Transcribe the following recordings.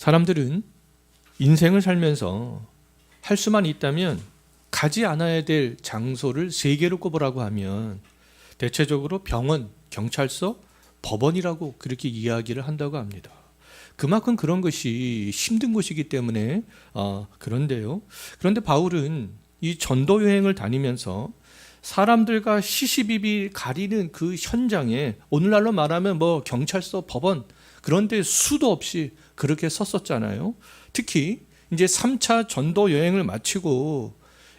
사람들은 인생을 살면서 할 수만 있다면 가지 않아야 될 장소를 세 개로 꼽으라고 하면 대체적으로 병원, 경찰서, 법원이라고 그렇게 이야기를 한다고 합니다. 그만큼 그런 것이 힘든 것이기 때문에 그런데요. 그런데 바울은 이 전도 여행을 다니면서 사람들과 시시비비 가리는 그 현장에 오늘날로 말하면 경찰서, 법원 그런 데 수도 없이 그렇게 섰었잖아요. 특히 이제 3차 전도 여행을 마치고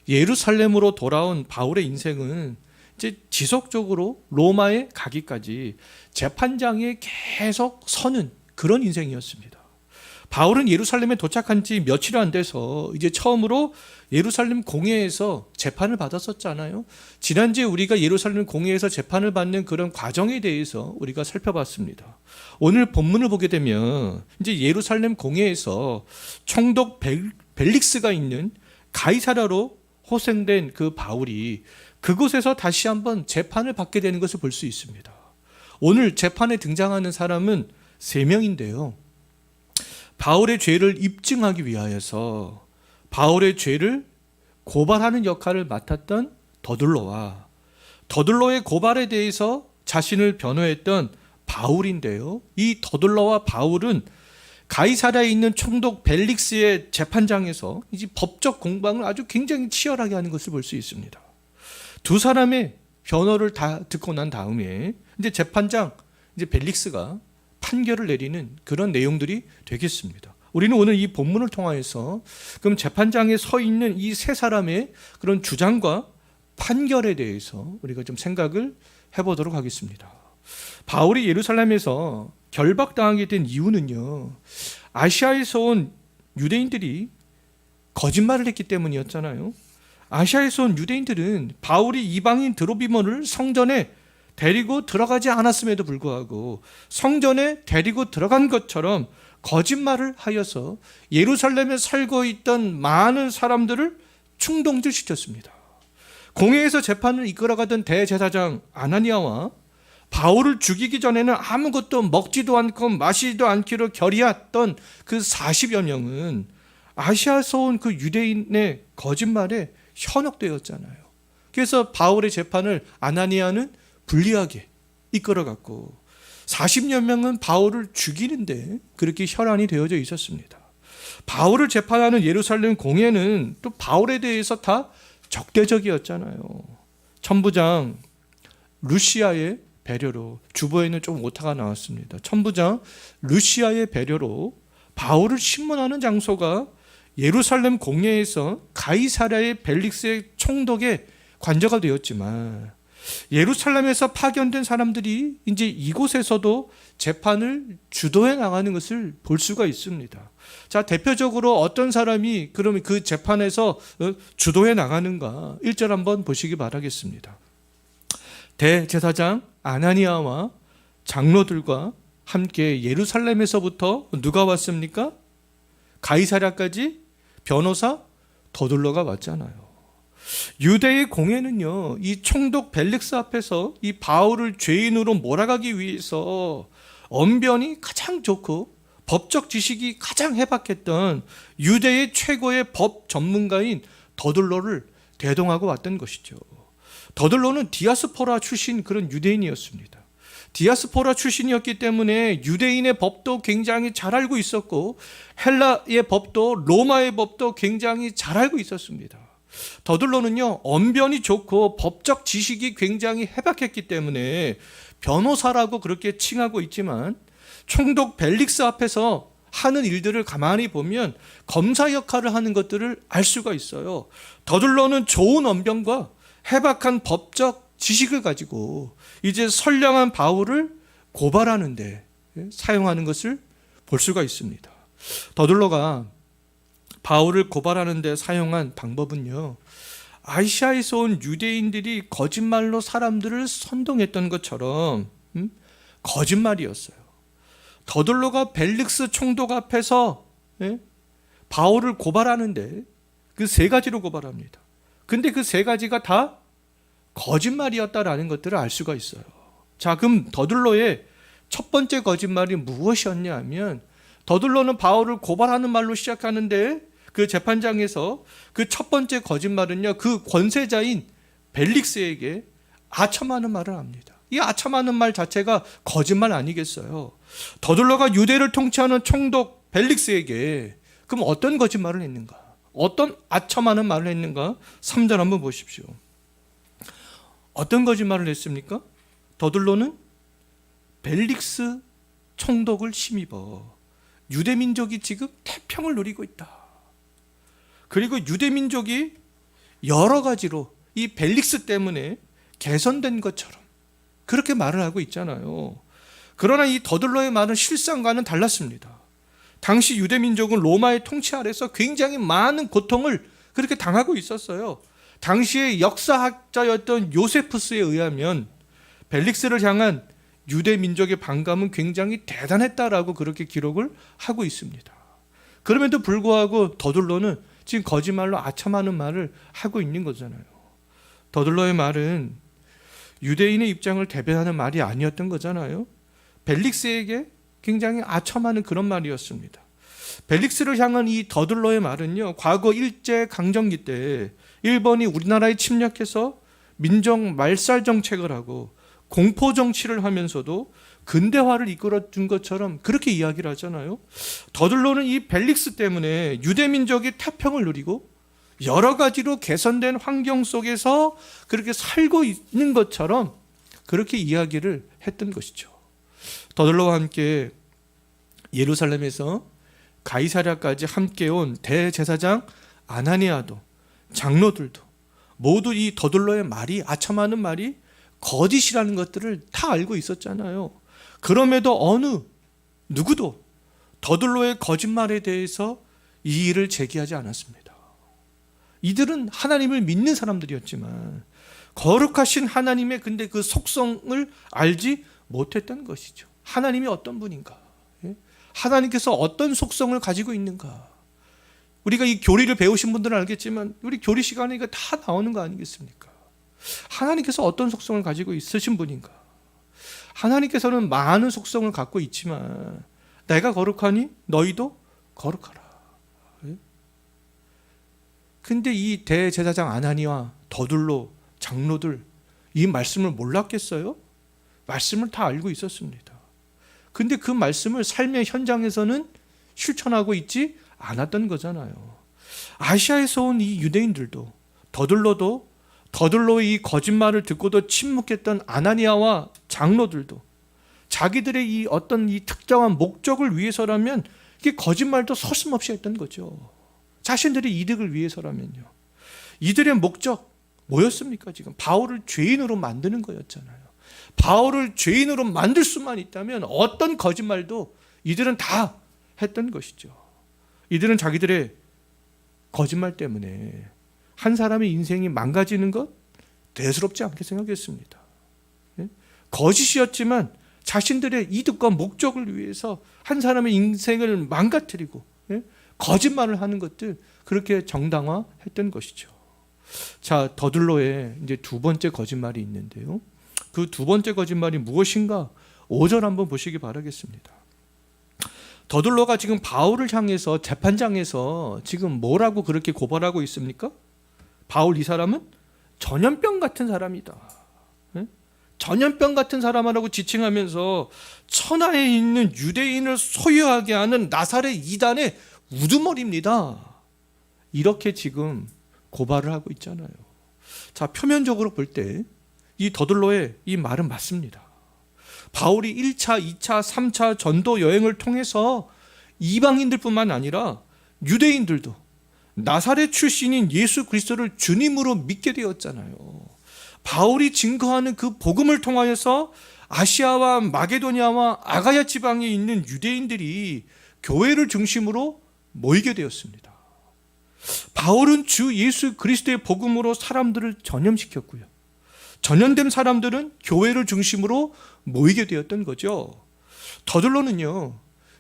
예루살렘으로 돌아온 바울의 인생은 이제 지속적으로 로마에 가기까지 재판장에 계속 서는 그런 인생이었습니다. 바울은 예루살렘에 도착한 지 며칠 안 돼서 이제 처음으로 예루살렘 공회에서 재판을 받았었잖아요. 지난주에 우리가 예루살렘 공회에서 재판을 받는 그런 과정에 대해서 우리가 살펴봤습니다. 오늘 본문을 보게 되면 이제 예루살렘 공회에서 총독 벨릭스가 있는 가이사랴로 호생된 그 바울이 그곳에서 다시 한번 재판을 받게 되는 것을 볼 수 있습니다. 오늘 재판에 등장하는 사람은 3명인데요. 바울의 죄를 입증하기 위하여서 바울의 죄를 고발하는 역할을 맡았던 더둘로와 더둘로의 고발에 대해서 자신을 변호했던 바울인데요. 이 더둘로와 바울은 가이사랴에 있는 총독 벨릭스의 재판장에서 이제 법적 공방을 아주 굉장히 치열하게 하는 것을 볼 수 있습니다. 두 사람의 변호를 다 듣고 난 다음에 이제 재판장 이제 벨릭스가 판결을 내리는 그런 내용들이 되겠습니다. 우리는 오늘 이 본문을 통하여서 그럼 재판장에 서 있는 이 세 사람의 그런 주장과 판결에 대해서 우리가 좀 생각을 해보도록 하겠습니다. 바울이 예루살렘에서 결박당하게 된 이유는요, 아시아에서 온 유대인들이 거짓말을 했기 때문이었잖아요. 아시아에서 온 유대인들은 바울이 이방인 드로비몬을 성전에 데리고 들어가지 않았음에도 불구하고 성전에 데리고 들어간 것처럼 거짓말을 하여서 예루살렘에 살고 있던 많은 사람들을 충동질시켰습니다. 공회에서 재판을 이끌어가던 대제사장 아나니아와 바울을 죽이기 전에는 아무것도 먹지도 않고 마시지도 않기로 결의했던 그 40여 명은 아시아에서 온 그 유대인의 거짓말에 현혹되었잖아요. 그래서 바울의 재판을 아나니아는 불리하게 이끌어갔고 40여 명은 바울을 죽이는데 그렇게 혈안이 되어져 있었습니다. 바울을 재판하는 예루살렘 공회는 또 바울에 대해서 다 적대적이었잖아요. 천부장 루시아의 배려로, 주보에는 좀 오타가 나왔습니다. 천부장 루시아의 배려로 바울을 신문하는 장소가 예루살렘 공회에서 가이사랴의 벨릭스의 총독의 관저가 되었지만 예루살렘에서 파견된 사람들이 이제 이곳에서도 재판을 주도해 나가는 것을 볼 수가 있습니다. 자, 대표적으로 어떤 사람이 그러면 그 재판에서 주도해 나가는가 1절 한번 보시기 바라겠습니다. 대제사장 아나니아와 장로들과 함께 예루살렘에서부터 누가 왔습니까? 가이사랴까지 변호사 더둘로가 왔잖아요. 유대의 공회는요, 이 총독 벨릭스 앞에서 이 바울을 죄인으로 몰아가기 위해서 언변이 가장 좋고 법적 지식이 가장 해박했던 유대의 최고의 법 전문가인 더둘로를 대동하고 왔던 것이죠. 더둘로는 디아스포라 출신 그런 유대인이었습니다. 디아스포라 출신이었기 때문에 유대인의 법도 굉장히 잘 알고 있었고 헬라의 법도 로마의 법도 굉장히 잘 알고 있었습니다. 더둘로는요, 언변이 좋고 법적 지식이 굉장히 해박했기 때문에 변호사라고 그렇게 칭하고 있지만 총독 벨릭스 앞에서 하는 일들을 가만히 보면 검사 역할을 하는 것들을 알 수가 있어요. 더둘로는 좋은 언변과 해박한 법적 지식을 가지고 이제 선량한 바울을 고발하는 데 사용하는 것을 볼 수가 있습니다. 더둘로가 바울을 고발하는 데 사용한 방법은요, 아시아에서 온 유대인들이 거짓말로 사람들을 선동했던 것처럼 거짓말이었어요. 더둘로가 벨릭스 총독 앞에서 바울을 고발하는데 그 3가지로 고발합니다. 근데 그 3가지가 다 거짓말이었다라는 것들을 알 수가 있어요. 자, 그럼 더둘로의 첫 번째 거짓말이 무엇이었냐 하면 더들로는 바울을 고발하는 말로 시작하는데 그 재판장에서 그 첫 번째 거짓말은요, 그 권세자인 벨릭스에게 아첨하는 말을 합니다. 이 아첨하는 말 자체가 거짓말 아니겠어요? 더들로가 유대를 통치하는 총독 벨릭스에게 그럼 어떤 거짓말을 했는가? 어떤 아첨하는 말을 했는가? 3절 한번 보십시오. 어떤 거짓말을 했습니까? 더들로는 벨릭스 총독을 힘입어 유대민족이 지금 태평을 누리고 있다. 그리고 유대민족이 여러 가지로 이 벨릭스 때문에 개선된 것처럼 그렇게 말을 하고 있잖아요. 그러나 이 더들로의 말은 실상과는 달랐습니다. 당시 유대민족은 로마의 통치 아래서 굉장히 많은 고통을 그렇게 당하고 있었어요. 당시의 역사학자였던 요세푸스에 의하면 벨릭스를 향한 유대민족의 반감은 굉장히 대단했다라고 그렇게 기록을 하고 있습니다. 그럼에도 불구하고 더들로는 지금 거짓말로 아첨하는 말을 하고 있는 거잖아요. 더들로의 말은 유대인의 입장을 대변하는 말이 아니었던 거잖아요. 벨릭스에게 굉장히 아첨하는 그런 말이었습니다. 벨릭스를 향한 이 더들로의 말은요, 과거 일제강점기 때 일본이 우리나라에 침략해서 민족 말살 정책을 하고 공포 정치를 하면서도 근대화를 이끌어준 것처럼 그렇게 이야기를 하잖아요. 더들로는 이 벨릭스 때문에 유대민족이 태평을 누리고 여러 가지로 개선된 환경 속에서 그렇게 살고 있는 것처럼 그렇게 이야기를 했던 것이죠. 더들로와 함께 예루살렘에서 가이사랴까지 함께 온 대제사장 아나니아도 장로들도 모두 이 더들로의 말이 아첨하는 말이 거짓이라는 것들을 다 알고 있었잖아요. 그럼에도 어느 누구도 더들로의 거짓말에 대해서 이의를 제기하지 않았습니다. 이들은 하나님을 믿는 사람들이었지만 거룩하신 하나님의 근데 그 속성을 알지 못했던 것이죠. 하나님이 어떤 분인가? 하나님께서 어떤 속성을 가지고 있는가? 우리가 이 교리를 배우신 분들은 알겠지만 우리 교리 시간에 이거 다 나오는 거 아니겠습니까? 하나님께서 어떤 속성을 가지고 있으신 분인가? 하나님께서는 많은 속성을 갖고 있지만 내가 거룩하니 너희도 거룩하라. 근데 이 대제사장 아나니와 더들로 장로들 이 말씀을 몰랐겠어요? 말씀을 다 알고 있었습니다. 근데 그 말씀을 삶의 현장에서는 실천하고 있지 않았던 거잖아요. 아시아에서 온 이 유대인들도 더들로의 이 거짓말을 듣고도 침묵했던 아나니아와 장로들도 자기들의 이 어떤 이 특정한 목적을 위해서라면 이게 거짓말도 서슴없이 했던 거죠. 자신들의 이득을 위해서라면요. 이들의 목적 뭐였습니까? 지금 바울을 죄인으로 만드는 거였잖아요. 바울을 죄인으로 만들 수만 있다면 어떤 거짓말도 이들은 다 했던 것이죠. 이들은 자기들의 거짓말 때문에 한 사람의 인생이 망가지는 것 대수롭지 않게 생각했습니다. 거짓이었지만 자신들의 이득과 목적을 위해서 한 사람의 인생을 망가뜨리고 거짓말을 하는 것들 그렇게 정당화했던 것이죠. 자, 더들로의 이제 두 번째 거짓말이 있는데요. 그 두 번째 거짓말이 무엇인가? 5절 한번 보시기 바라겠습니다. 더들로가 지금 바울을 향해서 재판장에서 지금 뭐라고 그렇게 고발하고 있습니까? 바울 이 사람은 전염병 같은 사람이다. 전염병 같은 사람이라고 지칭하면서 천하에 있는 유대인을 소유하게 하는 나사렛 이단의 우두머리입니다. 이렇게 지금 고발을 하고 있잖아요. 자, 표면적으로 볼 때 이 더들로의 이 말은 맞습니다. 바울이 1차, 2차, 3차 전도 여행을 통해서 이방인들뿐만 아니라 유대인들도 나사렛 출신인 예수 그리스도를 주님으로 믿게 되었잖아요. 바울이 증거하는 그 복음을 통하여서 아시아와 마게도니아와 아가야 지방에 있는 유대인들이 교회를 중심으로 모이게 되었습니다. 바울은 주 예수 그리스도의 복음으로 사람들을 전염시켰고요. 전염된 사람들은 교회를 중심으로 모이게 되었던 거죠. 더들로는요,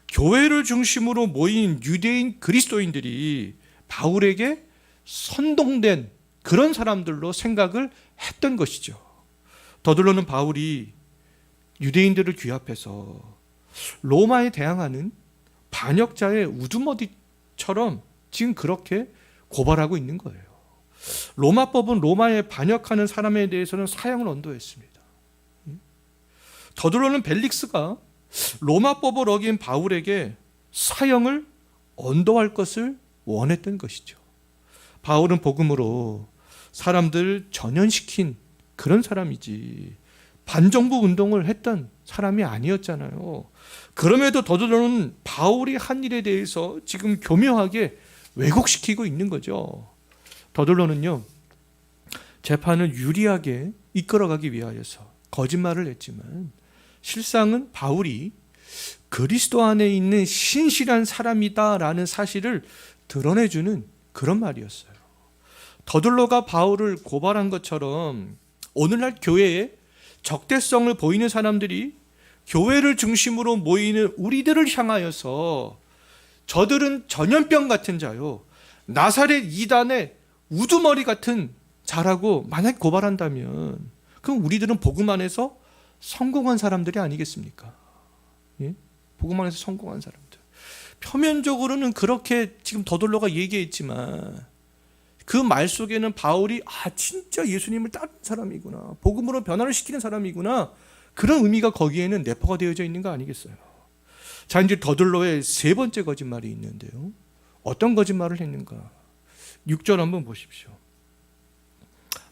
교회를 중심으로 모인 유대인 그리스도인들이 바울에게 선동된 그런 사람들로 생각을 했던 것이죠. 더들로는 바울이 유대인들을 규합해서 로마에 대항하는 반역자의 우두머리처럼 지금 그렇게 고발하고 있는 거예요. 로마법은 로마에 반역하는 사람에 대해서는 사형을 언도했습니다. 더들로는 벨릭스가 로마법을 어긴 바울에게 사형을 언도할 것을 원했던 것이죠. 바울은 복음으로 사람들을 전염시킨 그런 사람이지 반정부 운동을 했던 사람이 아니었잖아요. 그럼에도 더들로는 바울이 한 일에 대해서 지금 교묘하게 왜곡시키고 있는 거죠. 더들로는요, 재판을 유리하게 이끌어가기 위하여서 거짓말을 했지만 실상은 바울이 그리스도 안에 있는 신실한 사람이다라는 사실을 드러내주는 그런 말이었어요. 더들로가 바울을 고발한 것처럼 오늘날 교회에 적대성을 보이는 사람들이 교회를 중심으로 모이는 우리들을 향하여서 저들은 전염병 같은 자요, 나사렛 이단의 우두머리 같은 자라고 만약 고발한다면 그럼 우리들은 복음 안에서 성공한 사람들이 아니겠습니까? 예? 복음 안에서 성공한 사람들. 표면적으로는 그렇게 지금 더들로가 얘기했지만 그 말 속에는 바울이 진짜 예수님을 따르는 사람이구나, 복음으로 변화를 시키는 사람이구나, 그런 의미가 거기에는 내포가 되어져 있는 거 아니겠어요? 자, 이제 더들로의 세 번째 거짓말이 있는데요. 어떤 거짓말을 했는가? 6절 한번 보십시오.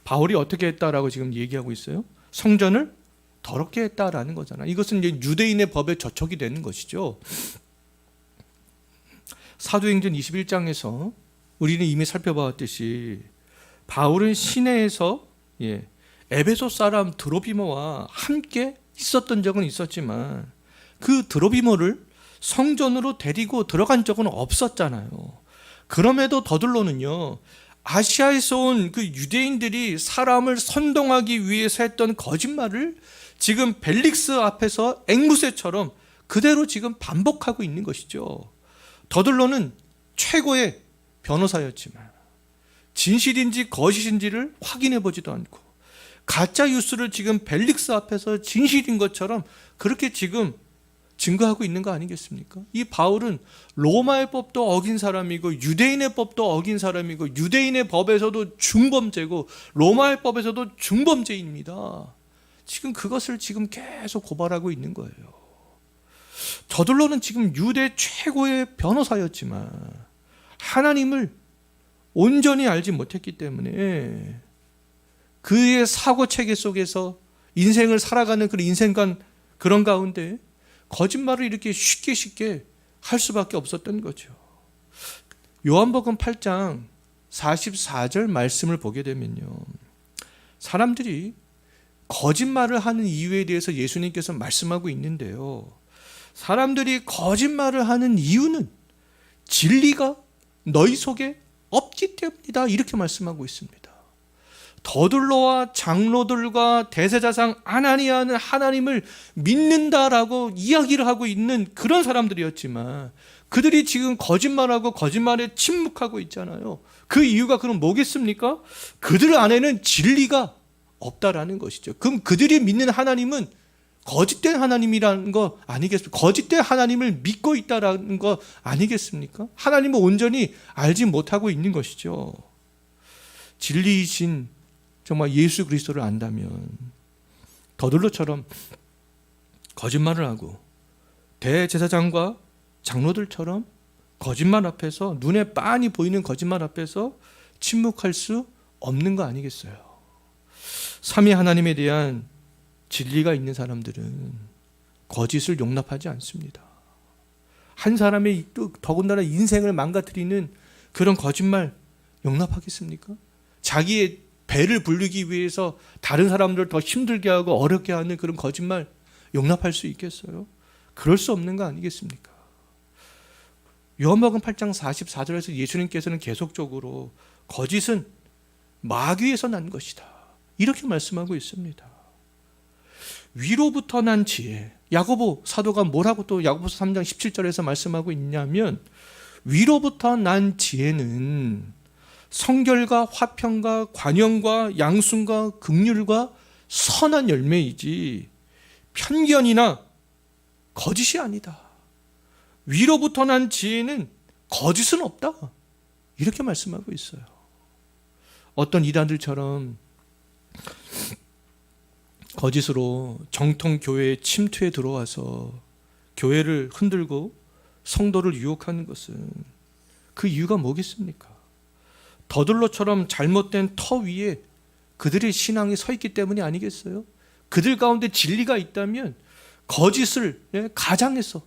바울이 어떻게 했다라고 지금 얘기하고 있어요? 성전을 더럽게 했다라는 거잖아. 이것은 이제 유대인의 법에 저촉이 되는 것이죠. 사도행전 21장에서 우리는 이미 살펴봤듯이 바울은 시내에서 에베소 사람 드로비모와 함께 있었던 적은 있었지만 그 드로비모를 성전으로 데리고 들어간 적은 없었잖아요. 그럼에도 더들로는요, 아시아에서 온 그 유대인들이 사람을 선동하기 위해서 했던 거짓말을 지금 벨릭스 앞에서 앵무새처럼 그대로 지금 반복하고 있는 것이죠. 더들로는 최고의 변호사였지만 진실인지 거짓인지를 확인해 보지도 않고 가짜 뉴스를 지금 벨릭스 앞에서 진실인 것처럼 그렇게 지금 증거하고 있는 거 아니겠습니까? 이 바울은 로마의 법도 어긴 사람이고 유대인의 법도 어긴 사람이고 유대인의 법에서도 중범죄고 로마의 법에서도 중범죄입니다. 지금 그것을 지금 계속 고발하고 있는 거예요. 더들로는 지금 유대 최고의 변호사였지만 하나님을 온전히 알지 못했기 때문에 그의 사고체계 속에서 인생을 살아가는 그런 인생관 그런 가운데 거짓말을 이렇게 쉽게 할 수밖에 없었던 거죠. 요한복음 8장 44절 말씀을 보게 되면요, 사람들이 거짓말을 하는 이유에 대해서 예수님께서 말씀하고 있는데요, 사람들이 거짓말을 하는 이유는 진리가 너희 속에 없기 때문이다, 이렇게 말씀하고 있습니다. 더들로와 장로들과 대제사장 아나니아는 하나님을 믿는다라고 이야기를 하고 있는 그런 사람들이었지만 그들이 지금 거짓말하고 거짓말에 침묵하고 있잖아요. 그 이유가 그럼 뭐겠습니까? 그들 안에는 진리가 없다라는 것이죠. 그럼 그들이 믿는 하나님은 거짓된 하나님이라는 거 아니겠습니까? 거짓된 하나님을 믿고 있다라는 거 아니겠습니까? 하나님을 온전히 알지 못하고 있는 것이죠. 진리이신 정말 예수 그리스도를 안다면 더들로처럼 거짓말을 하고 대제사장과 장로들처럼 거짓말 앞에서, 눈에 빤히 보이는 거짓말 앞에서 침묵할 수 없는 거 아니겠어요? 삼위 하나님에 대한 진리가 있는 사람들은 거짓을 용납하지 않습니다. 한 사람의 또 더군다나 인생을 망가뜨리는 그런 거짓말 용납하겠습니까? 자기의 배를 불리기 위해서 다른 사람들을 더 힘들게 하고 어렵게 하는 그런 거짓말 용납할 수 있겠어요? 그럴 수 없는 거 아니겠습니까? 요한복음 8장 44절에서 예수님께서는 계속적으로 거짓은 마귀에서 난 것이다, 이렇게 말씀하고 있습니다. 위로부터 난 지혜, 야고보 사도가 뭐라고 또 야고보서 3장 17절에서 말씀하고 있냐면, 위로부터 난 지혜는 성결과 화평과 관용과 양순과 긍휼과 선한 열매이지 편견이나 거짓이 아니다. 위로부터 난 지혜는 거짓은 없다. 이렇게 말씀하고 있어요. 어떤 이단들처럼 거짓으로 정통 교회에 침투해 들어와서 교회를 흔들고 성도를 유혹하는 것은 그 이유가 뭐겠습니까? 더들로처럼 잘못된 터 위에 그들의 신앙이 서 있기 때문이 아니겠어요? 그들 가운데 진리가 있다면 거짓을 가장해서,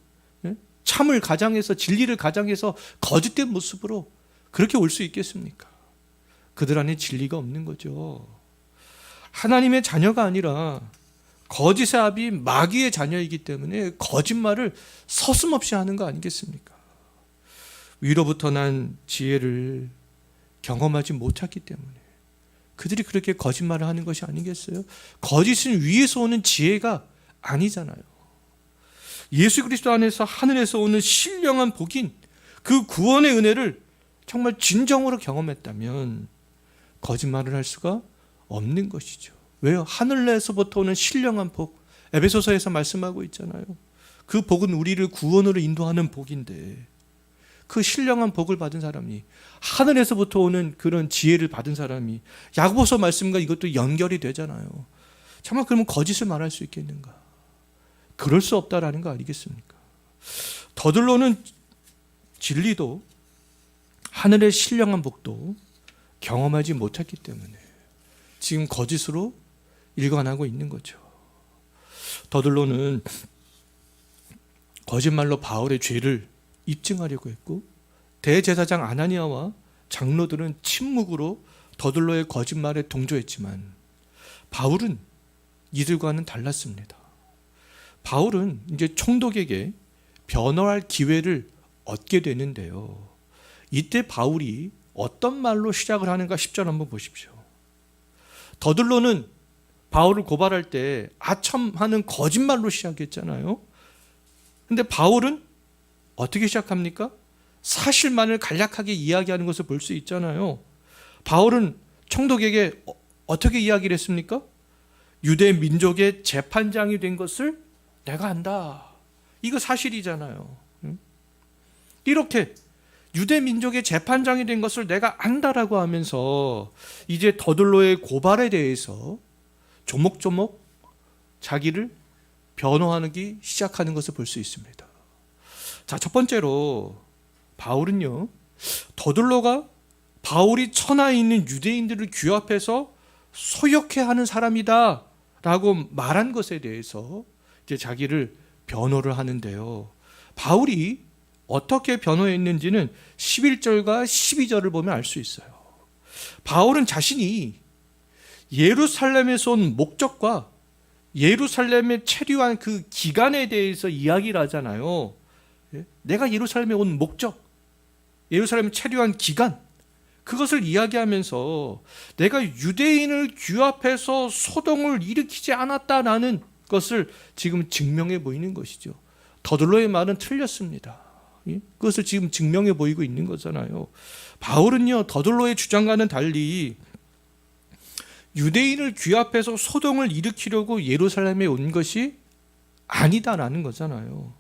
참을 가장해서, 진리를 가장해서 거짓된 모습으로 그렇게 올 수 있겠습니까? 그들 안에 진리가 없는 거죠. 하나님의 자녀가 아니라 거짓의 아비 마귀의 자녀이기 때문에 거짓말을 서슴없이 하는 거 아니겠습니까? 위로부터 난 지혜를 경험하지 못했기 때문에 그들이 그렇게 거짓말을 하는 것이 아니겠어요? 거짓은 위에서 오는 지혜가 아니잖아요. 예수 그리스도 안에서 하늘에서 오는 신령한 복인 그 구원의 은혜를 정말 진정으로 경험했다면 거짓말을 할 수가 없는 것이죠. 왜요? 하늘에서부터 오는 신령한 복, 에베소서에서 말씀하고 있잖아요. 그 복은 우리를 구원으로 인도하는 복인데 그 신령한 복을 받은 사람이, 하늘에서부터 오는 그런 지혜를 받은 사람이 야고보서 말씀과 이것도 연결이 되잖아요. 정말 그러면 거짓을 말할 수 있겠는가? 그럴 수 없다라는 거 아니겠습니까? 더들로는 진리도 하늘의 신령한 복도 경험하지 못했기 때문에 지금 거짓으로 일관하고 있는 거죠. 더들로는 거짓말로 바울의 죄를 입증하려고 했고, 대제사장 아나니아와 장로들은 침묵으로 더들로의 거짓말에 동조했지만 바울은 이들과는 달랐습니다. 바울은 이제 총독에게 변호할 기회를 얻게 되는데요. 이때 바울이 어떤 말로 시작을 하는가 10절 한번 보십시오. 더들로는 바울을 고발할 때 아첨하는 거짓말로 시작했잖아요. 근데 바울은 어떻게 시작합니까? 사실만을 간략하게 이야기하는 것을 볼 수 있잖아요. 바울은 총독에게 어떻게 이야기를 했습니까? 유대 민족의 재판장이 된 것을 내가 안다. 이거 사실이잖아요. 이렇게 유대 민족의 재판장이 된 것을 내가 안다라고 하면서 이제 더들로의 고발에 대해서 조목조목 자기를 변호하기 시작하는 것을 볼 수 있습니다. 자, 첫 번째로 바울은요, 더들로가 바울이 천하에 있는 유대인들을 규합해서 소욕해하는 사람이다 라고 말한 것에 대해서 이제 자기를 변호를 하는데요. 바울이 어떻게 변호했는지는 11절과 12절을 보면 알 수 있어요. 바울은 자신이 예루살렘에서 온 목적과 예루살렘에 체류한 그 기간에 대해서 이야기를 하잖아요. 내가 예루살렘에 온 목적, 예루살렘에 체류한 기간, 그것을 이야기하면서 내가 유대인을 규합해서 소동을 일으키지 않았다라는 것을 지금 증명해 보이는 것이죠. 더들로의 말은 틀렸습니다. 그것을 지금 증명해 보이고 있는 거잖아요. 바울은요, 더들로의 주장과는 달리 유대인을 규합해서 소동을 일으키려고 예루살렘에 온 것이 아니다라는 거잖아요.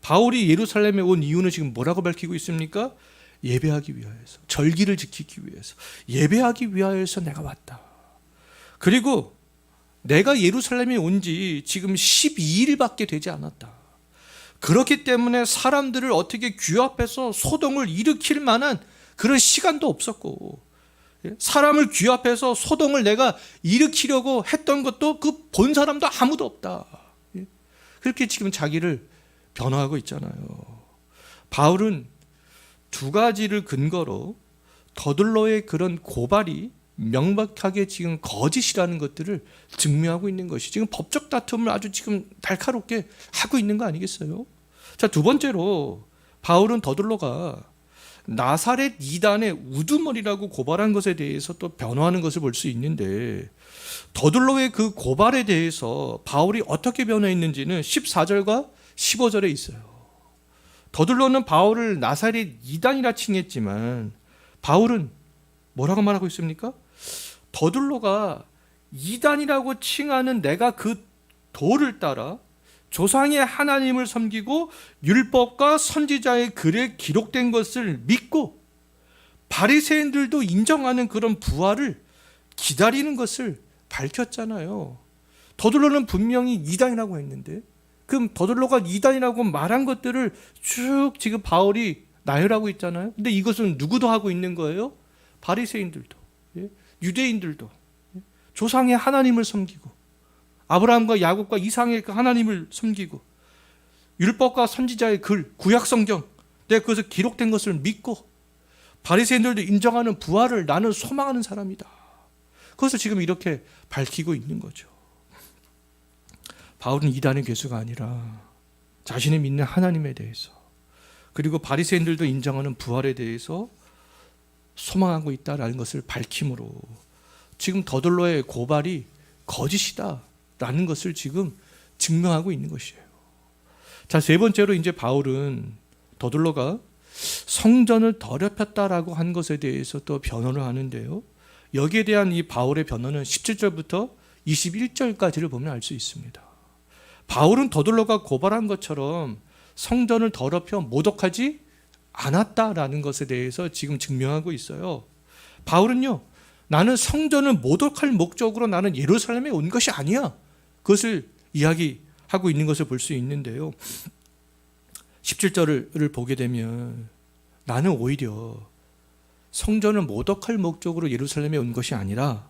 바울이 예루살렘에 온 이유는 지금 뭐라고 밝히고 있습니까? 예배하기 위하여서, 절기를 지키기 위해서, 예배하기 위하여서 내가 왔다. 그리고 내가 예루살렘에 온 지 지금 12일밖에 되지 않았다. 그렇기 때문에 사람들을 어떻게 규합해서 소동을 일으킬 만한 그런 시간도 없었고, 사람을 규합해서 소동을 내가 일으키려고 했던 것도 그 본 사람도 아무도 없다. 그렇게 지금 자기를 변호하고 있잖아요. 바울은 두 가지를 근거로 더들로의 그런 고발이 명백하게 지금 거짓이라는 것들을 증명하고 있는 것이 지금 법적 다툼을 아주 지금 날카롭게 하고 있는 거 아니겠어요? 자, 두 번째로 바울은 더들로가 나사렛 이단의 우두머리라고 고발한 것에 대해서 또 변호하는 것을 볼 수 있는데, 더들로의 그 고발에 대해서 바울이 어떻게 변호했는지는 14절과 15절에 있어요. 더들로는 바울을 나사렛 이단이라 칭했지만 바울은 뭐라고 말하고 있습니까? 더들로가 이단이라고 칭하는 내가 그 도를 따라 조상의 하나님을 섬기고 율법과 선지자의 글에 기록된 것을 믿고 바리새인들도 인정하는 그런 부활을 기다리는 것을 밝혔잖아요. 더들로는 분명히 이단이라고 했는데, 그럼 더들로가 이단이라고 말한 것들을 쭉 지금 바울이 나열하고 있잖아요. 근데 이것은 누구도 하고 있는 거예요? 바리새인들도, 유대인들도, 조상의 하나님을 섬기고 아브라함과 야곱과 이삭의 그 하나님을 섬기고 율법과 선지자의 글, 구약 성경, 내가 그것을 기록된 것을 믿고 바리새인들도 인정하는 부활을 나는 소망하는 사람이다. 그것을 지금 이렇게 밝히고 있는 거죠. 바울은 이단의 괴수가 아니라 자신이 믿는 하나님에 대해서, 그리고 바리새인들도 인정하는 부활에 대해서 소망하고 있다라는 것을 밝힘으로 지금 더들로의 고발이 거짓이다라는 것을 지금 증명하고 있는 것이에요. 자, 세 번째로 이제 바울은 더들로가 성전을 더럽혔다라고 한 것에 대해서 또 변호를 하는데요. 여기에 대한 이 바울의 변호는 17절부터 21절까지를 보면 알 수 있습니다. 바울은 더들로가 고발한 것처럼 성전을 더럽혀 모독하지 않았다라는 것에 대해서 지금 증명하고 있어요. 바울은요, 나는 성전을 모독할 목적으로 나는 예루살렘에 온 것이 아니야, 그것을 이야기하고 있는 것을 볼 수 있는데요. 17절을 보게 되면 나는 오히려 성전을 모독할 목적으로 예루살렘에 온 것이 아니라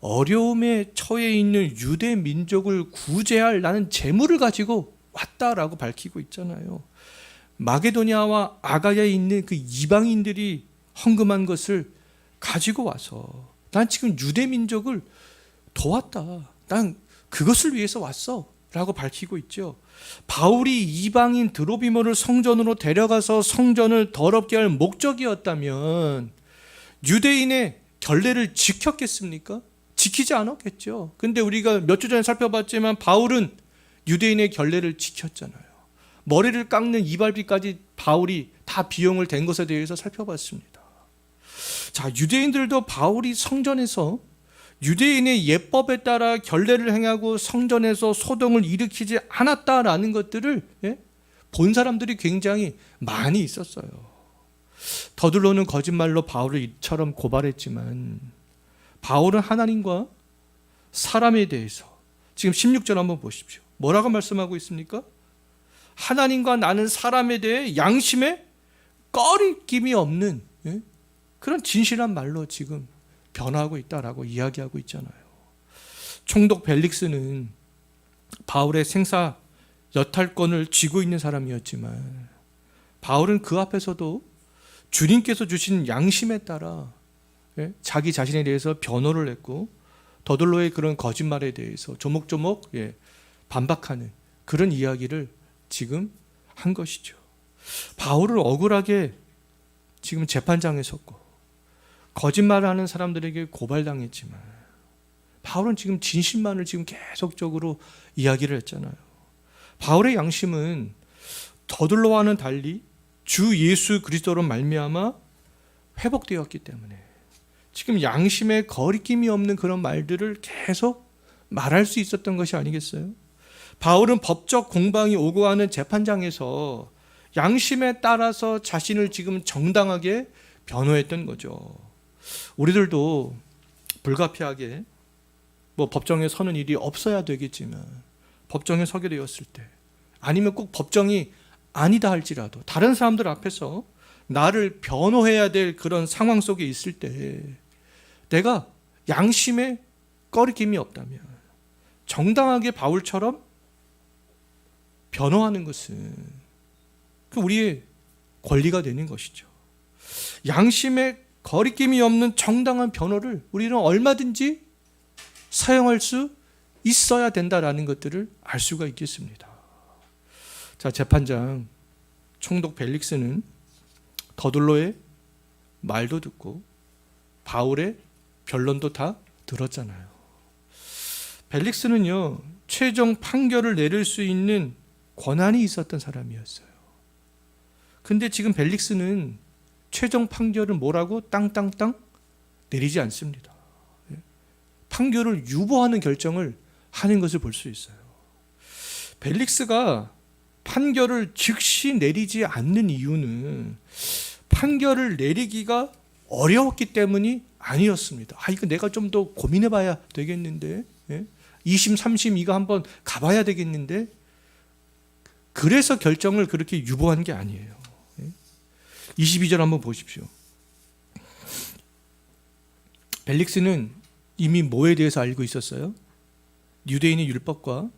어려움에 처해 있는 유대 민족을 구제할 나는 재물을 가지고 왔다라고 밝히고 있잖아요. 마게도냐와 아가야에 있는 그 이방인들이 헌금한 것을 가지고 와서 난 지금 유대 민족을 도왔다, 난 그것을 위해서 왔어 라고 밝히고 있죠. 바울이 이방인 드로비모를 성전으로 데려가서 성전을 더럽게 할 목적이었다면 유대인의 결례를 지켰겠습니까? 지키지 않았겠죠. 근데 우리가 몇 주 전에 살펴봤지만 바울은 유대인의 결례를 지켰잖아요. 머리를 깎는 이발비까지 바울이 다 비용을 댄 것에 대해서 살펴봤습니다. 자, 유대인들도 바울이 성전에서 유대인의 예법에 따라 결례를 행하고 성전에서 소동을 일으키지 않았다라는 것들을 본 사람들이 굉장히 많이 있었어요. 더들로는 거짓말로 바울을 이처럼 고발했지만 바울은 하나님과 사람에 대해서 지금 16절 한번 보십시오. 뭐라고 말씀하고 있습니까? 하나님과 나는 사람에 대해 양심에 꺼리낌이 없는 그런 진실한 말로 지금 변화하고 있다라고 이야기하고 있잖아요. 총독 벨릭스는 바울의 생사 여탈권을 쥐고 있는 사람이었지만 바울은 그 앞에서도 주님께서 주신 양심에 따라 자기 자신에 대해서 변호를 했고 더들로의 그런 거짓말에 대해서 조목조목 반박하는 그런 이야기를 지금 한 것이죠. 바울은 억울하게 지금 재판장에 섰고 거짓말을 하는 사람들에게 고발당했지만 바울은 지금 진실만을 지금 계속적으로 이야기를 했잖아요. 바울의 양심은 더들로와는 달리 주 예수 그리스도로 말미암아 회복되었기 때문에 지금 양심에 거리낌이 없는 그런 말들을 계속 말할 수 있었던 것이 아니겠어요? 바울은 법적 공방이 오고 하는 재판장에서 양심에 따라서 자신을 지금 정당하게 변호했던 거죠. 우리들도 불가피하게 법정에 서는 일이 없어야 되겠지만 법정에 서게 되었을 때, 아니면 꼭 법정이 아니다 할지라도 다른 사람들 앞에서 나를 변호해야 될 그런 상황 속에 있을 때 내가 양심에 꺼리낌이 없다면 정당하게 바울처럼 변호하는 것은 우리의 권리가 되는 것이죠. 양심에 거리낌이 없는 정당한 변호를 우리는 얼마든지 사용할 수 있어야 된다라는 것들을 알 수가 있겠습니다. 자, 재판장 총독 벨릭스는 더들로의 말도 듣고 바울의 변론도 다 들었잖아요. 벨릭스는요, 최종 판결을 내릴 수 있는 권한이 있었던 사람이었어요. 근데 지금 벨릭스는 최종 판결을 뭐라고 땅땅땅 내리지 않습니다. 판결을 유보하는 결정을 하는 것을 볼 수 있어요. 벨릭스가 판결을 즉시 내리지 않는 이유는 판결을 내리기가 어려웠기 때문이 아니었습니다. 이거 내가 좀 더 고민해 봐야 되겠는데, 2심, 3심 이거 한번 가봐야 되겠는데, 그래서 결정을 그렇게 유보한 게 아니에요. 22절 한번 보십시오. 벨릭스는 이미 뭐에 대해서 알고 있었어요? 유대인의 율법과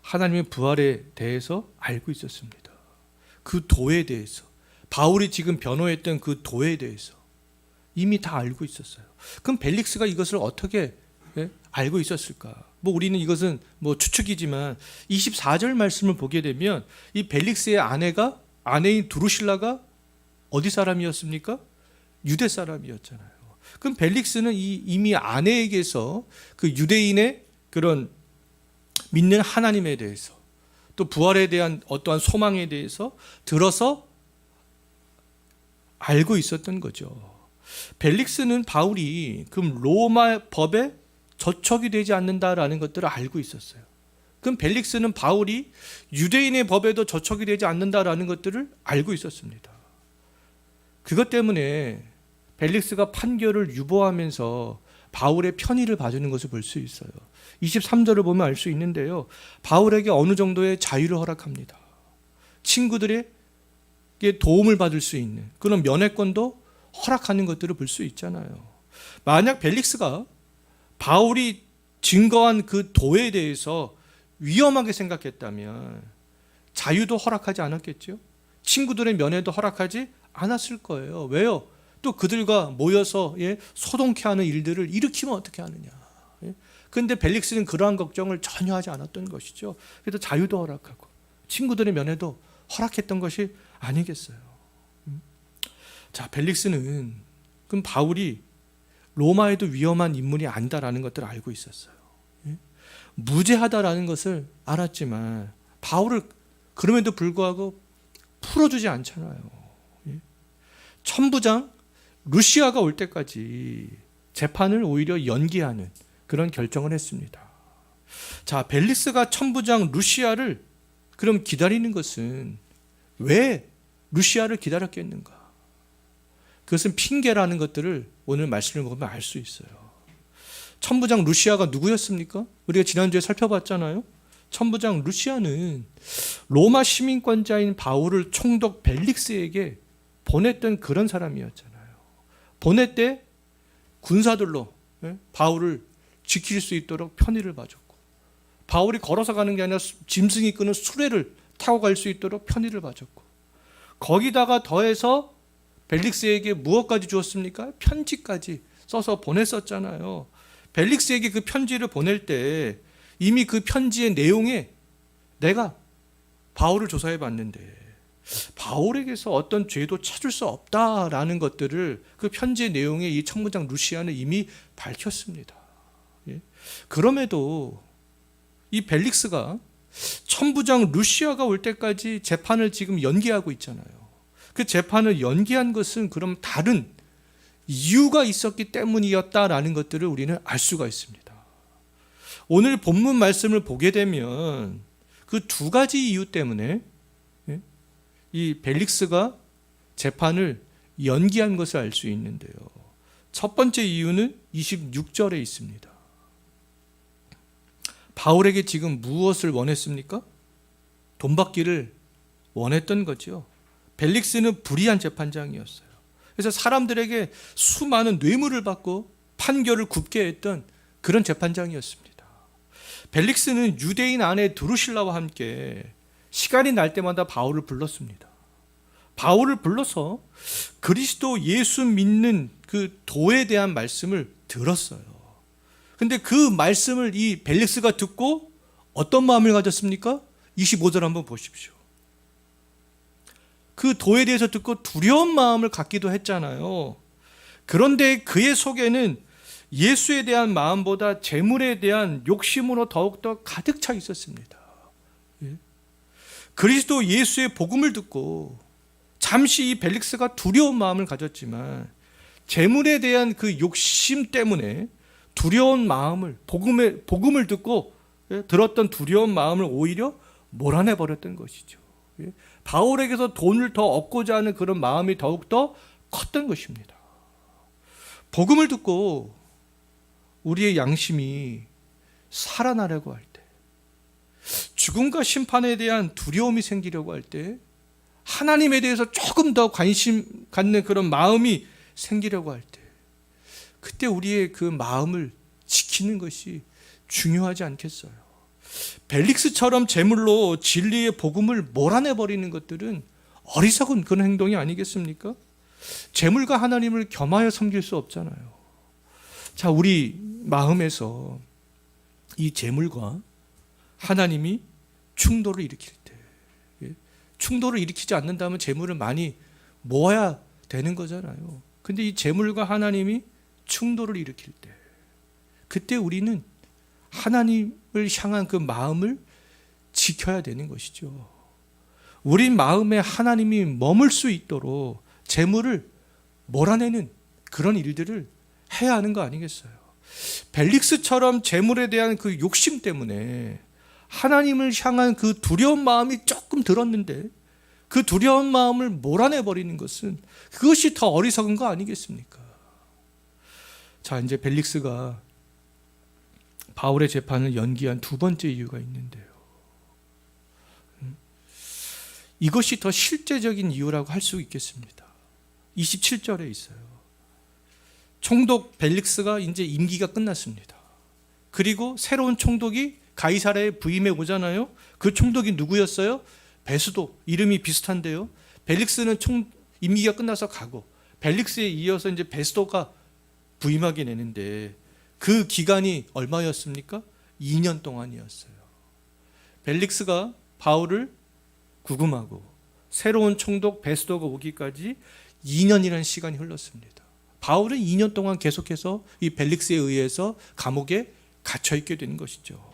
하나님의 부활에 대해서 알고 있었습니다. 그 도에 대해서, 바울이 지금 변호했던 그 도에 대해서 이미 다 알고 있었어요. 그럼 벨릭스가 이것을 어떻게 알고 있었을까? 우리는 이것은 추측이지만 24절 말씀을 보게 되면 이 벨릭스의 아내인 두루실라가 어디 사람이었습니까? 유대 사람이었잖아요. 그럼 벨릭스는 이미 아내에게서 그 유대인의 그런 믿는 하나님에 대해서, 또 부활에 대한 어떠한 소망에 대해서 들어서 알고 있었던 거죠. 벨릭스는 바울이 그럼 로마 법에 저촉이 되지 않는다라는 것들을 알고 있었어요. 그럼 벨릭스는 바울이 유대인의 법에도 저촉이 되지 않는다라는 것들을 알고 있었습니다. 그것 때문에 벨릭스가 판결을 유보하면서 바울의 편의를 봐주는 것을 볼 수 있어요. 23절을 보면 알 수 있는데요, 바울에게 어느 정도의 자유를 허락합니다. 친구들에게 도움을 받을 수 있는 그런 면회권도 허락하는 것들을 볼 수 있잖아요. 만약 벨릭스가 바울이 증거한 그 도에 대해서 위험하게 생각했다면 자유도 허락하지 않았겠죠. 친구들의 면회도 허락하지 않았을 거예요. 왜요? 또 그들과 모여서 소동케 하는 일들을 일으키면 어떻게 하느냐. 그런데 벨릭스는 그러한 걱정을 전혀 하지 않았던 것이죠. 그래서 자유도 허락하고 친구들의 면회도 허락했던 것이 아니겠어요. 자, 벨릭스는 그럼 바울이 로마에도 위험한 인물이 아니다라는 것들을 알고 있었어요. 무죄하다라는 것을 알았지만 바울을 그럼에도 불구하고 풀어주지 않잖아요. 천부장 루시아가 올 때까지 재판을 오히려 연기하는 그런 결정을 했습니다. 자, 벨릭스가 천부장 루시아를 그럼 기다리는 것은 왜 루시아를 기다렸겠는가? 그것은 핑계라는 것들을 오늘 말씀을 보면 알 수 있어요. 천부장 루시아가 누구였습니까? 우리가 지난주에 살펴봤잖아요. 천부장 루시아는 로마 시민권자인 바울을 총독 벨릭스에게 보냈던 그런 사람이었잖아요. 보낼 때 군사들로 바울을 지킬 수 있도록 편의를 봐줬고, 바울이 걸어서 가는 게 아니라 짐승이 끄는 수레를 타고 갈 수 있도록 편의를 봐줬고, 거기다가 더해서 벨릭스에게 무엇까지 주었습니까? 편지까지 써서 보냈었잖아요. 벨릭스에게 그 편지를 보낼 때 이미 그 편지의 내용에 내가 바울을 조사해 봤는데 바울에게서 어떤 죄도 찾을 수 없다라는 것들을 그 편지의 내용에 이 천부장 루시아는 이미 밝혔습니다. 그럼에도 이 벨릭스가 천부장 루시아가 올 때까지 재판을 지금 연기하고 있잖아요. 그 재판을 연기한 것은 그럼 다른 이유가 있었기 때문이었다라는 것들을 우리는 알 수가 있습니다. 오늘 본문 말씀을 보게 되면 그 두 가지 이유 때문에 이 벨릭스가 재판을 연기한 것을 알 수 있는데요. 첫 번째 이유는 26절에 있습니다. 바울에게 지금 무엇을 원했습니까? 돈 받기를 원했던 거죠. 벨릭스는 불의한 재판장이었어요. 그래서 사람들에게 수많은 뇌물을 받고 판결을 굽게 했던 그런 재판장이었습니다. 벨릭스는 유대인 아내 드루실라와 함께 시간이 날 때마다 바울을 불렀습니다. 바울을 불러서 그리스도 예수 믿는 그 도에 대한 말씀을 들었어요. 근데 그 말씀을 이 벨릭스가 듣고 어떤 마음을 가졌습니까? 25절 한번 보십시오. 그 도에 대해서 듣고 두려운 마음을 갖기도 했잖아요. 그런데 그의 속에는 예수에 대한 마음보다 재물에 대한 욕심으로 더욱더 가득 차 있었습니다. 그리스도 예수의 복음을 듣고 잠시 이 벨릭스가 두려운 마음을 가졌지만 재물에 대한 그 욕심 때문에 두려운 마음을 복음을 듣고 들었던 두려운 마음을 오히려 몰아내 버렸던 것이죠. 바울에게서 돈을 더 얻고자 하는 그런 마음이 더욱더 컸던 것입니다. 복음을 듣고 우리의 양심이 살아나려고 할 때, 죽음과 심판에 대한 두려움이 생기려고 할 때, 하나님에 대해서 조금 더 관심 갖는 그런 마음이 생기려고 할 때, 그때 우리의 그 마음을 지키는 것이 중요하지 않겠어요? 벨릭스처럼 제물로 진리의 복음을 몰아내버리는 것들은 어리석은 그런 행동이 아니겠습니까? 제물과 하나님을 겸하여 섬길 수 없잖아요. 자, 우리 마음에서 이 제물과 하나님이 충돌을 일으킬 때, 충돌을 일으키지 않는다면 제물을 많이 모아야 되는 거잖아요. 근데 이 제물과 하나님이 충돌을 일으킬 때, 그때 우리는 하나님을 향한 그 마음을 지켜야 되는 것이죠. 우리 마음에 하나님이 머물 수 있도록 제물을 몰아내는 그런 일들을 해야 하는 거 아니겠어요? 벨릭스처럼 제물에 대한 그 욕심 때문에 하나님을 향한 그 두려운 마음이 조금 들었는데, 그 두려운 마음을 몰아내버리는 것은 그것이 더 어리석은 거 아니겠습니까? 자, 이제 벨릭스가 바울의 재판을 연기한 두 번째 이유가 있는데요, 이것이 더 실제적인 이유라고 할 수 있겠습니다. 27절에 있어요. 총독 벨릭스가 이제 임기가 끝났습니다. 그리고 새로운 총독이 가이사랴에 부임해 오잖아요. 그 총독이 누구였어요? 베스도. 이름이 비슷한데요. 벨릭스는 임기가 끝나서 가고, 벨릭스에 이어서 이제 베스도가 부임하게 되는데, 그 기간이 얼마였습니까? 2년 동안이었어요. 벨릭스가 바울을 구금하고 새로운 총독 베스도가 오기까지 2년이라는 시간이 흘렀습니다. 바울은 2년 동안 계속해서 이 벨릭스에 의해서 감옥에 갇혀 있게 된 것이죠.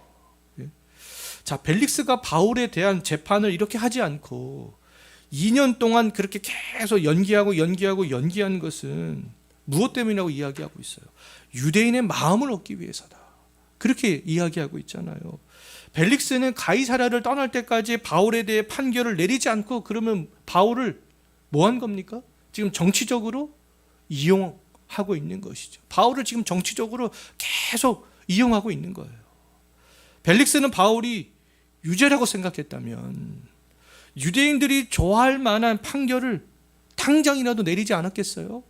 자, 벨릭스가 바울에 대한 재판을 이렇게 하지 않고 2년 동안 그렇게 계속 연기하는 것은 무엇 때문이라고 이야기하고 있어요? 유대인의 마음을 얻기 위해서다. 그렇게 이야기하고 있잖아요. 벨릭스는 가이사랴를 떠날 때까지 바울에 대해 판결을 내리지 않고, 그러면 바울을 뭐 한 겁니까? 지금 정치적으로 이용하고 있는 것이죠. 바울을 지금 정치적으로 계속 이용하고 있는 거예요. 벨릭스는 바울이 유죄라고 생각했다면 유대인들이 좋아할 만한 판결을 당장이라도 내리지 않았겠어요?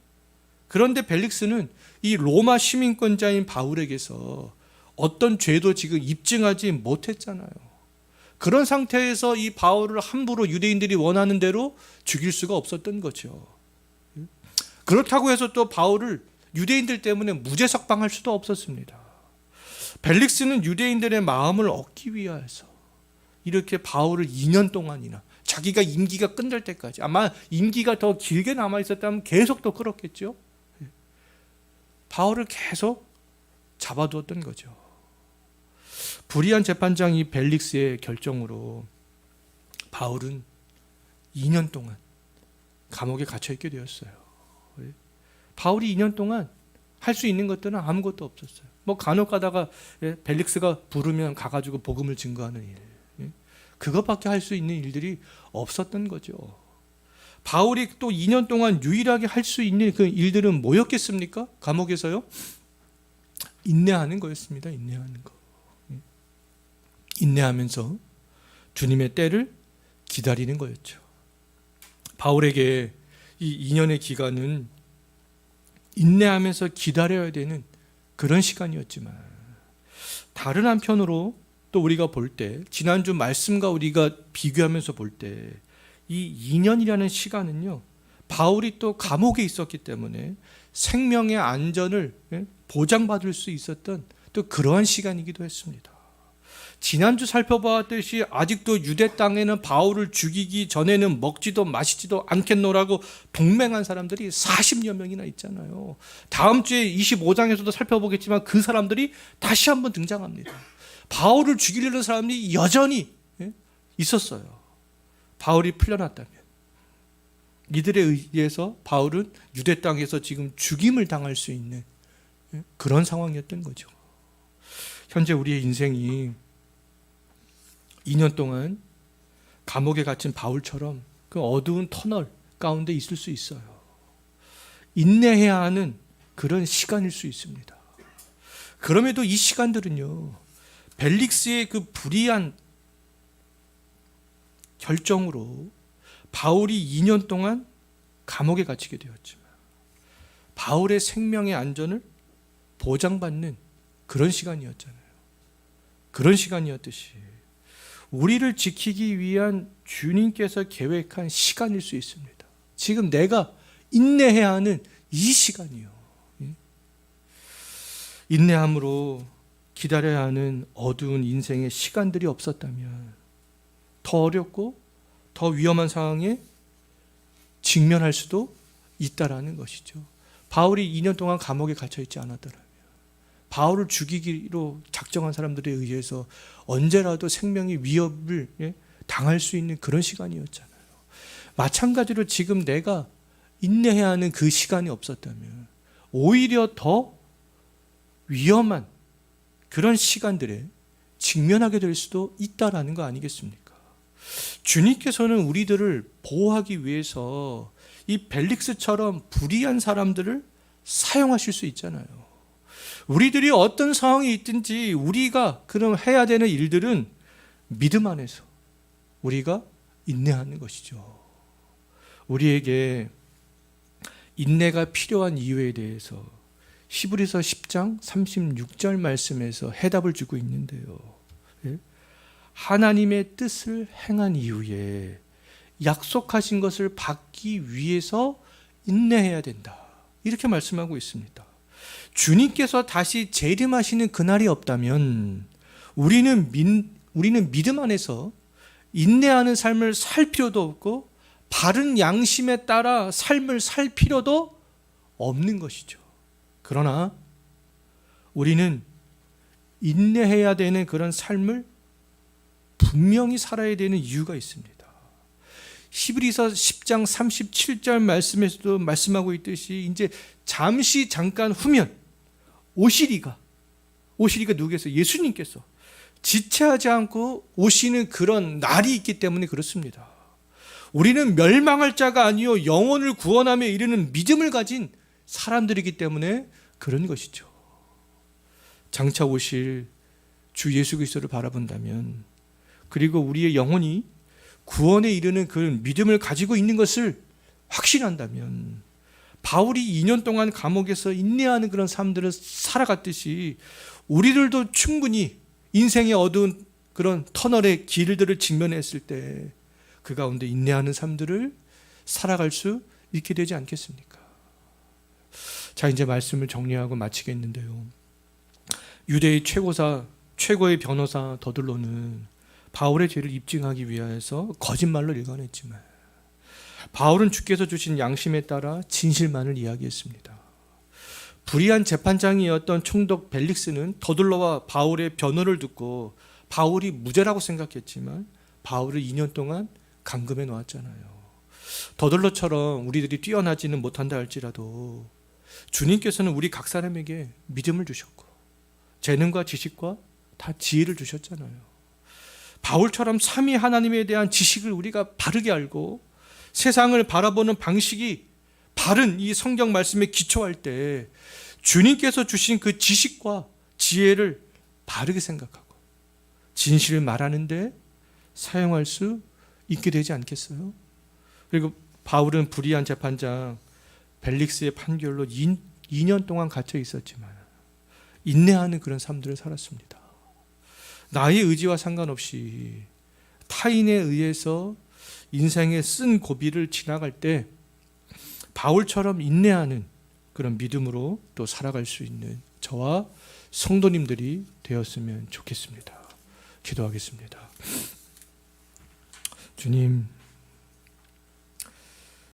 그런데 벨릭스는 이 로마 시민권자인 바울에게서 어떤 죄도 지금 입증하지 못했잖아요. 그런 상태에서 이 바울을 함부로 유대인들이 원하는 대로 죽일 수가 없었던 거죠. 그렇다고 해서 또 바울을 유대인들 때문에 무죄 석방할 수도 없었습니다. 벨릭스는 유대인들의 마음을 얻기 위해서 이렇게 바울을 2년 동안이나, 자기가 임기가 끝날 때까지, 아마 임기가 더 길게 남아있었다면 계속 더 끌었겠죠. 바울을 계속 잡아두었던 거죠. 불의한 재판장이 벨릭스의 결정으로 바울은 2년 동안 감옥에 갇혀 있게 되었어요. 바울이 2년 동안 할 수 있는 것들은 아무것도 없었어요. 뭐 간혹 가다가 벨릭스가 부르면 가가지고 복음을 증거하는 일, 그것밖에 할 수 있는 일들이 없었던 거죠. 바울이 또 2년 동안 유일하게 할 수 있는 그 일들은 뭐였겠습니까? 감옥에서요? 인내하는 거였습니다. 인내하는 거. 인내하면서 주님의 때를 기다리는 거였죠. 바울에게 이 2년의 기간은 인내하면서 기다려야 되는 그런 시간이었지만, 다른 한편으로 또 우리가 볼 때, 지난주 말씀과 우리가 비교하면서 볼 때, 이 2년이라는 시간은요, 바울이 또 감옥에 있었기 때문에 생명의 안전을 보장받을 수 있었던 또 그러한 시간이기도 했습니다. 지난주 살펴보았듯이 아직도 유대 땅에는 바울을 죽이기 전에는 먹지도 마시지도 않겠노라고 동맹한 사람들이 40여 명이나 있잖아요. 다음 주에 25장에서도 살펴보겠지만 그 사람들이 다시 한번 등장합니다. 바울을 죽이려는 사람이 여전히 있었어요. 바울이 풀려났다면 이들에 의해서 바울은 유대 땅에서 지금 죽임을 당할 수 있는 그런 상황이었던 거죠. 현재 우리의 인생이 2년 동안 감옥에 갇힌 바울처럼 그 어두운 터널 가운데 있을 수 있어요. 인내해야 하는 그런 시간일 수 있습니다. 그럼에도 이 시간들은요, 벨릭스의 그 불의한 결정으로 바울이 2년 동안 감옥에 갇히게 되었지만 바울의 생명의 안전을 보장받는 그런 시간이었잖아요. 그런 시간이었듯이 우리를 지키기 위한 주님께서 계획한 시간일 수 있습니다. 지금 내가 인내해야 하는 이 시간이요. 인내함으로 기다려야 하는 어두운 인생의 시간들이 없었다면 더 어렵고 더 위험한 상황에 직면할 수도 있다라는 것이죠. 바울이 2년 동안 감옥에 갇혀 있지 않았더라면, 바울을 죽이기로 작정한 사람들에 의해서 언제라도 생명의 위협을 당할 수 있는 그런 시간이었잖아요. 마찬가지로 지금 내가 인내해야 하는 그 시간이 없었다면 오히려 더 위험한 그런 시간들에 직면하게 될 수도 있다라는 거 아니겠습니까? 주님께서는 우리들을 보호하기 위해서 이 벨릭스처럼 불의한 사람들을 사용하실 수 있잖아요. 우리들이 어떤 상황이 있든지 우리가 그럼 해야 되는 일들은 믿음 안에서 우리가 인내하는 것이죠. 우리에게 인내가 필요한 이유에 대해서 히브리서 10장 36절 말씀에서 해답을 주고 있는데요. 하나님의 뜻을 행한 이후에 약속하신 것을 받기 위해서 인내해야 된다. 이렇게 말씀하고 있습니다. 주님께서 다시 재림하시는 그날이 없다면 우리는 믿음 안에서 인내하는 삶을 살 필요도 없고 바른 양심에 따라 삶을 살 필요도 없는 것이죠. 그러나 우리는 인내해야 되는 그런 삶을 분명히 살아야 되는 이유가 있습니다. 히브리서 10장 37절 말씀에서도 말씀하고 있듯이 이제 잠깐 후면 오시리가 누구겠어요? 예수님께서 지체하지 않고 오시는 그런 날이 있기 때문에 그렇습니다. 우리는 멸망할 자가 아니요 영혼을 구원하며 이르는 믿음을 가진 사람들이기 때문에 그런 것이죠. 장차 오실 주 예수 그리스도를 바라본다면, 그리고 우리의 영혼이 구원에 이르는 그 믿음을 가지고 있는 것을 확신한다면, 바울이 2년 동안 감옥에서 인내하는 그런 삶들을 살아갔듯이 우리들도 충분히 인생의 어두운 그런 터널의 길들을 직면했을 때 그 가운데 인내하는 삶들을 살아갈 수 있게 되지 않겠습니까? 자, 이제 말씀을 정리하고 마치겠는데요. 유대의 최고의 변호사 더들로는 바울의 죄를 입증하기 위하여서 거짓말로 일관했지만 바울은 주께서 주신 양심에 따라 진실만을 이야기했습니다. 불의한 재판장이었던 총독 벨릭스는 더들로와 바울의 변호를 듣고 바울이 무죄라고 생각했지만 바울을 2년 동안 감금해 놓았잖아요. 더들로처럼 우리들이 뛰어나지는 못한다 할지라도 주님께서는 우리 각 사람에게 믿음을 주셨고 재능과 지식과 다 지혜를 주셨잖아요. 바울처럼 삼위 하나님에 대한 지식을 우리가 바르게 알고 세상을 바라보는 방식이 바른 이 성경 말씀에 기초할 때 주님께서 주신 그 지식과 지혜를 바르게 생각하고 진실을 말하는데 사용할 수 있게 되지 않겠어요? 그리고 바울은 불의한 재판장 벨릭스의 판결로 2년 동안 갇혀 있었지만 인내하는 그런 삶들을 살았습니다. 나의 의지와 상관없이 타인에 의해서 인생의 쓴 고비를 지나갈 때 바울처럼 인내하는 그런 믿음으로 또 살아갈 수 있는 저와 성도님들이 되었으면 좋겠습니다. 기도하겠습니다. 주님,